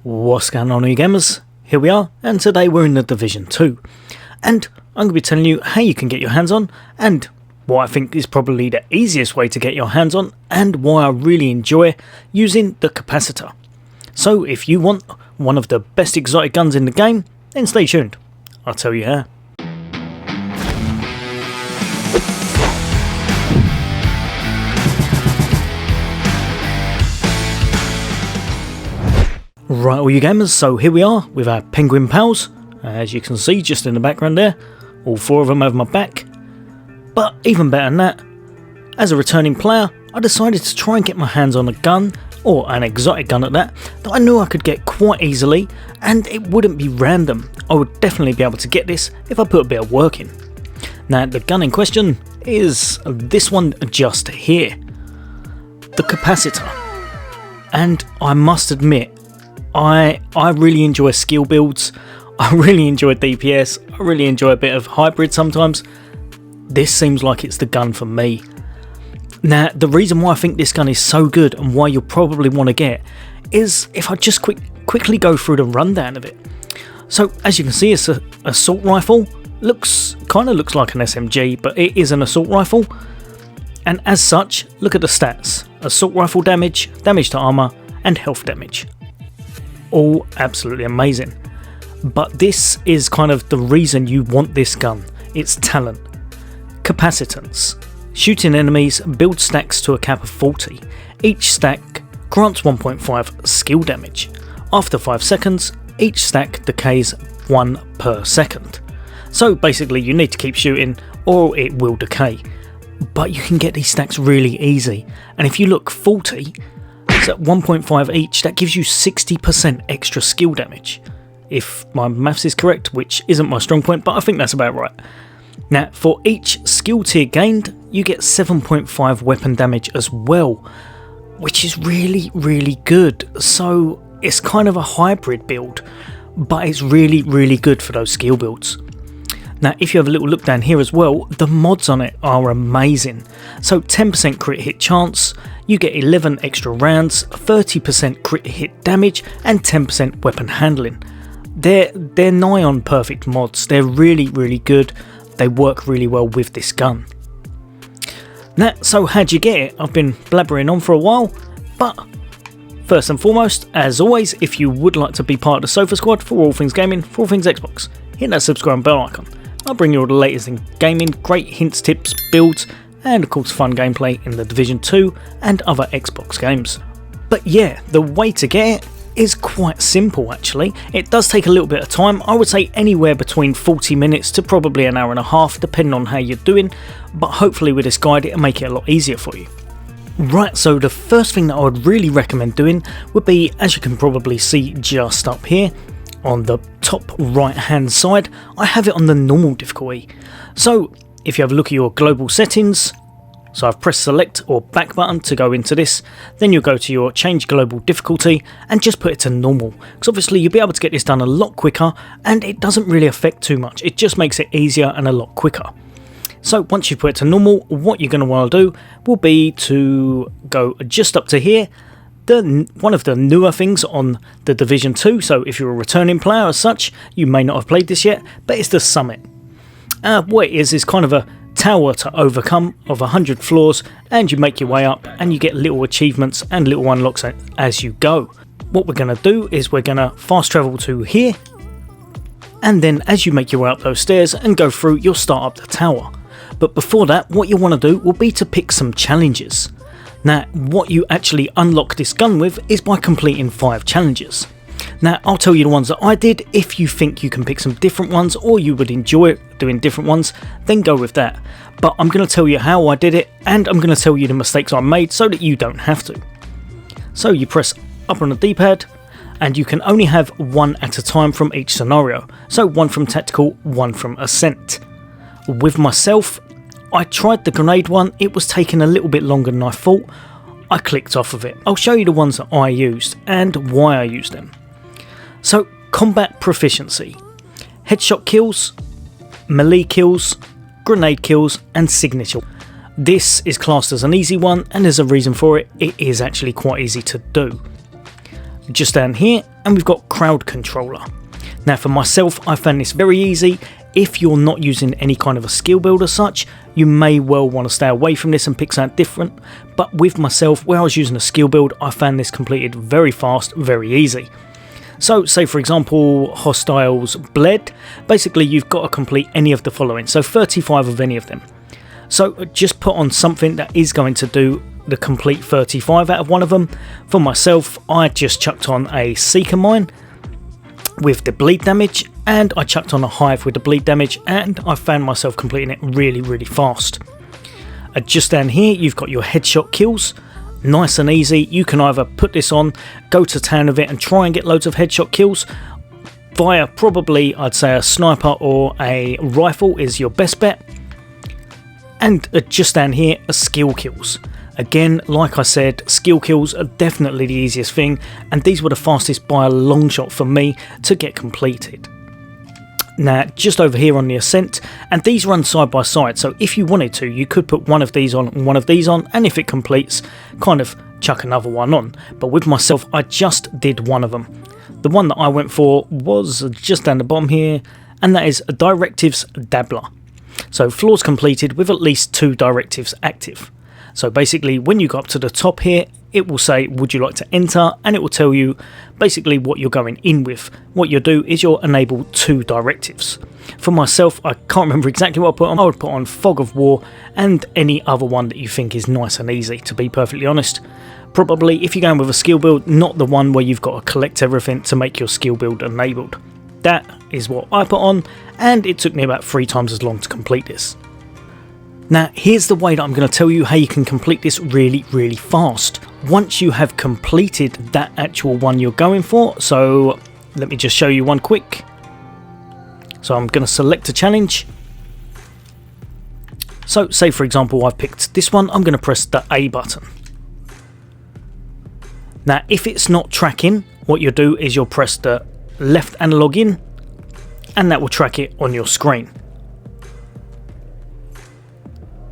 What's going on, you gamers? Here we are, and today we're in the Division 2, and I'm going to be telling you how you can get your hands on, and what I think is probably the easiest way to get your hands on, and why I really enjoy using the capacitor. So if you want one of the best exotic guns in the game, then stay tuned, I'll tell you how. Right, all you gamers, so here we are with our penguin pals, as you can see just in the background there. All four of them have my back. But even better than that, as a returning player, I decided to try and get my hands on a gun, or an exotic gun at that I knew I could get quite easily, and it wouldn't be random. I would definitely be able to get this if I put a bit of work in. Now the gun in question is this one just here, the capacitor. And I must admit, I really enjoy skill builds, I really enjoy DPS, I really enjoy a bit of hybrid sometimes. This seems like it's the gun for me. Now the reason why I think this gun is so good and why you'll probably want to get is if I just quickly go through the rundown of it. So as you can see, it's an assault rifle, kind of looks like an SMG, but it is an assault rifle. And as such, look at the stats: assault rifle damage, damage to armour and health damage. All absolutely amazing. But this is kind of the reason you want this gun. It's talent. Capacitance. Shooting enemies builds stacks to a cap of 40. Each stack grants 1.5 skill damage. After 5 seconds, each stack decays 1 per second. So basically you need to keep shooting or it will decay. But you can get these stacks really easy. And if you look, 40, at 1.5 each, that gives you 60% extra skill damage, if my maths is correct, which isn't my strong point, but I think that's about right. Now for each skill tier gained, you get 7.5 weapon damage as well, which is really good. So it's kind of a hybrid build, but it's really good for those skill builds. Now if you have a little look down here as well, the mods on it are amazing. So 10% crit hit chance, you get 11 extra rounds, 30% crit hit damage and 10% weapon handling. They're nigh on perfect mods. They're really good. They work really well with this gun. Now, so how'd you get it? I've been blabbering on for a while, but first and foremost, as always, if you would like to be part of the Sofa Squad for all things gaming, for all things Xbox, hit that subscribe bell icon. I'll bring you all the latest in gaming, great hints, tips, builds, and of course fun gameplay in the Division 2 and other Xbox games. But yeah, the way to get it is quite simple actually. It does take a little bit of time. I would say anywhere between 40 minutes to probably an hour and a half, depending on how you're doing, but hopefully with this guide it'll make it a lot easier for you. Right, so the first thing that I would really recommend doing would be, as you can probably see just up here, on the top right hand side, I have it on the normal difficulty. So if you have a look at your global settings, so I've pressed select or back button to go into this, then you'll go to your change global difficulty and just put it to normal, because obviously you'll be able to get this done a lot quicker and it doesn't really affect too much. It just makes it easier and a lot quicker. So once you put it to normal, what you're going to want to do will be to go just up to here, one of the newer things on the Division 2, so if you're a returning player as such, you may not have played this yet, but it's the Summit. What it is kind of a tower to overcome of 100 floors, and you make your way up and you get little achievements and little unlocks as you go. What we're going to do is we're going to fast travel to here, and then as you make your way up those stairs and go through, you'll start up the tower. But before that, what you want to do will be to pick some challenges. Now what you actually unlock this gun with is by completing 5 challenges. Now I'll tell you the ones that I did. If you think you can pick some different ones or you would enjoy doing different ones, then go with that. But I'm going to tell you how I did it, and I'm going to tell you the mistakes I made so that you don't have to. So you press up on the D-pad and you can only have one at a time from each scenario. So one from tactical, one from ascent. With myself, I tried the grenade one, it was taking a little bit longer than I thought. I clicked off of it. I'll show you the ones that I used and why I used them. So combat proficiency, headshot kills, melee kills, grenade kills and signature. This is classed as an easy one, and there's a reason for it. It is actually quite easy to do. just down here, and we've got crowd controller. Now for myself, I found this very easy. If you're not using any kind of a skill build as such, you may well want to stay away from this and pick something different. But with myself, where I was using a skill build, I found this completed very fast, very easy. So say for example, hostiles bled, basically you've got to complete any of the following, so 35 of any of them. So just put on something that is going to do the complete 35 out of one of them. For myself, I just chucked on a seeker mine with the bleed damage, and I chucked on a hive with the bleed damage, and I found myself completing it really fast. Just down here you've got your headshot kills, nice and easy. You can either put this on, go to town with it and try and get loads of headshot kills via probably, I'd say, a sniper or a rifle is your best bet. And just down here are skill kills. Again, like I said, skill kills are definitely the easiest thing, and these were the fastest by a long shot for me to get completed. Now, just over here on the ascent, and these run side by side, so if you wanted to, you could put one of these on and one of these on, and if it completes, kind of chuck another one on. But with myself, I just did one of them. The one that I went for was just down the bottom here, and that is a directives dabbler. So floors completed with at least 2 directives active. So basically when you go up to the top here, it will say would you like to enter, and it will tell you basically what you're going in with. What you'll do is you'll enable 2 directives. For myself, I can't remember exactly what I put on. I would put on Fog of War and any other one that you think is nice and easy, to be perfectly honest. Probably if you're going with a skill build, not the one where you've got to collect everything to make your skill build enabled. That is what I put on, and it took me about 3 times as long to complete this. Now here's the way that I'm going to tell you how you can complete this really fast. Once you have completed that actual one you're going for, so let me just show you one quick. So I'm going to select a challenge. So say for example I've picked this one, I'm going to press the A button. Now if it's not tracking, what you'll do is you'll press the left analog in, and that will track it on your screen.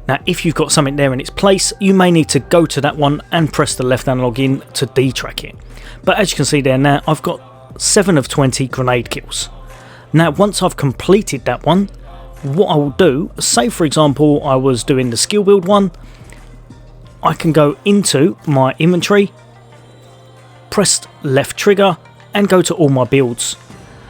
Now if you've got something there in its place, you may need to go to that one and press the left analog in to detrack it. But as you can see there now, I've got 7 of 20 grenade kills. Now once I've completed that one, what I will do, say for example I was doing the skill build one, I can go into my inventory, press left trigger and go to all my builds.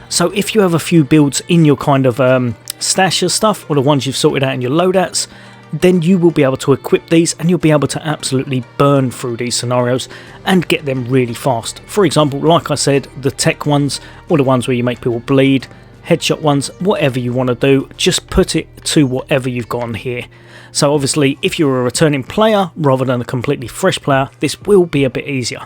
So if you have a few builds in your kind of stash of stuff, or the ones you've sorted out in your loadouts, then you will be able to equip these and you'll be able to absolutely burn through these scenarios and get them really fast. For example, like I said, the tech ones, or the ones where you make people bleed, headshot ones, whatever you want to do, just put it to whatever you've got on here. So obviously if you're a returning player rather than a completely fresh player, this will be a bit easier.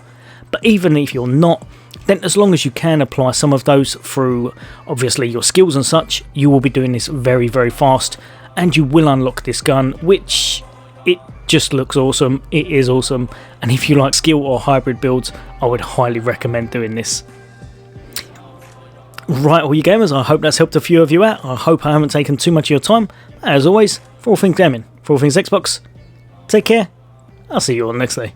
But even if you're not, then as long as you can apply some of those through obviously your skills and such, you will be doing this very fast, and you will unlock this gun, which it just looks awesome. It is awesome, and if you like skill or hybrid builds, I would highly recommend doing this. Right, all you gamers, I hope that's helped a few of you out. I hope I haven't taken too much of your time. As always, for all things gaming, for all things Xbox, take care. I'll see you all next day.